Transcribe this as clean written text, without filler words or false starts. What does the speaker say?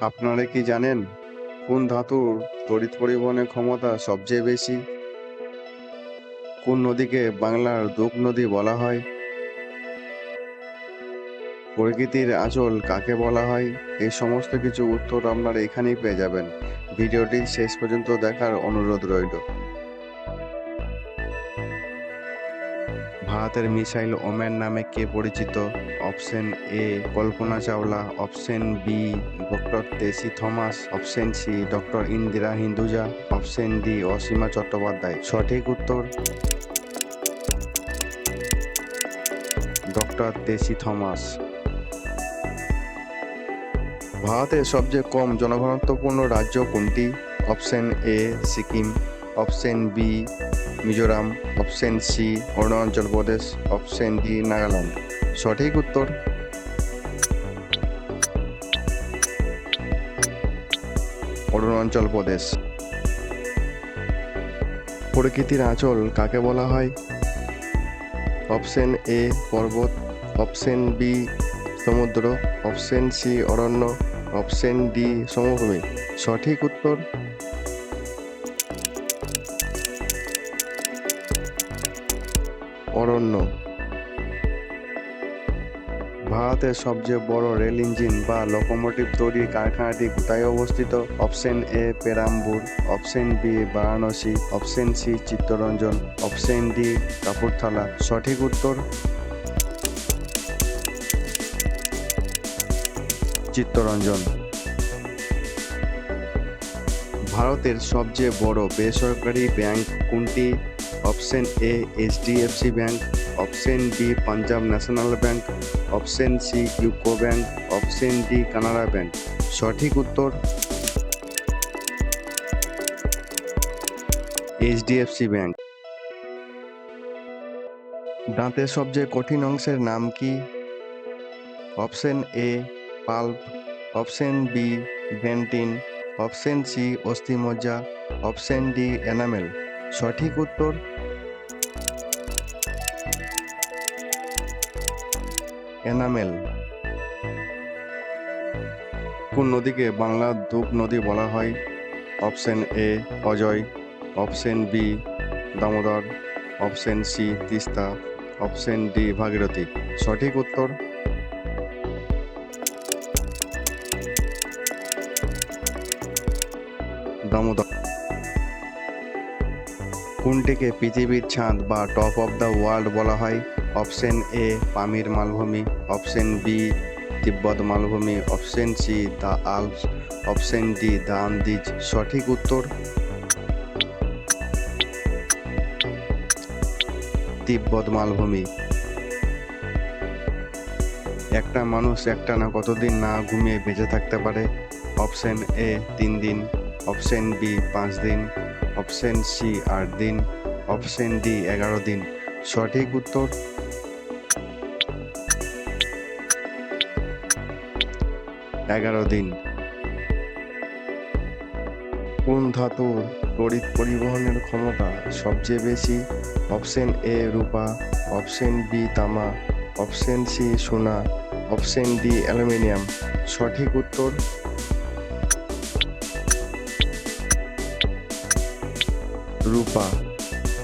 আপনারা কি জানেন কোন ধাতুর তড়িৎ পরিবহনের ক্ষমতা সবচেয়ে বেশি? কোন নদীকে বাংলার দুঃখ নদী বলা হয়? প্রকৃতির আঁচল কাকে বলা হয়? এই সমস্ত কিছু উত্তর আপনারা এখানেই পেয়ে যাবেন। ভিডিওটি শেষ পর্যন্ত দেখার অনুরোধ রইল। ভারতের মিসাইল ওম্যান নামে কে পরিচিত? Option A Kalpana Chawla, option B doctor Tessy Thomas, option C doctor Indira Hinduja, option D Asima Chattopadhyay. সঠিক উত্তর ডক্টর টেসি থমাস। ভারতের সবচেয়ে কম জনঘনত্বপূর্ণ রাজ্য কোনটি? Option A Sikkim, option B Mizoram, option C Arunachal Pradesh, option D Nagaland. সঠিক উত্তর অরুণাচল প্রদেশ। প্রকৃতির আঁচল কাকে বলা হয়? অপশন এ পর্বত, অপশন বি সমুদ্র, অপশন সি অরণ্য, অপশন ডি সমভূমি। সঠিক উত্তর অরণ্য। ভারতের সবচেয়ে বড় রেল ইঞ্জিন বা লোকোমোটিভ তৈরির কারখানাটি কোথায় অবস্থিত? Option A Perambur, option B Varanasi, option C Chittaranjan, option D Kapurthala. সঠিক উত্তর চিত্তরঞ্জন। ভারতের সবচেয়ে বড় বেসরকারি ব্যাংক কোনটি? Option A HDFC Bank, option B Punjab National Bank, option C UCO Bank, option D Canara Bank. সঠিক উত্তর এইচডিএফসি ব্যাংক। দাঁতের সবচেয়ে কঠিন অংশের নাম কি? Option A pulp, option B dentine, option C অস্থিমজ্জা, অপশন ডি এনামেল। সঠিক উত্তর এনামেল। কোন নদীকে বাংলার দুঃখ নদী বলা হয়? Option A Ajay, option B Damodar, option C Teesta, option D Bhagirathi. সঠিক উত্তর দামোদর। কোনটিকে পৃথিবীর ছাদ বা টপ অফ দ্য ওয়ার্ল্ড বলা হয়? অপশন এ পামির মালভূমি, অপশন বি তিব্বত মালভূমি, option C the Alps, option D the Andes. সঠিক উত্তর তিব্বত মালভূমি। একটা মানুষ একটানা কতদিন না ঘুমিয়ে বেঁচে থাকতে পারে? অপশন এ 3 দিন, অপশন বি 5 দিন, অপশন সি 8 দিন, অপশন ডি 11 দিন। সঠিক উত্তর 11 দিন। কোন ধাতুর তড়িৎ পরিবহনের ক্ষমতা সবচেয়ে বেশি? অপশন এ রূপা, অপশন বি তামা, অপশন সি সোনা, অপশন ডি অ্যালুমিনিয়াম। সঠিক উত্তর রূপা।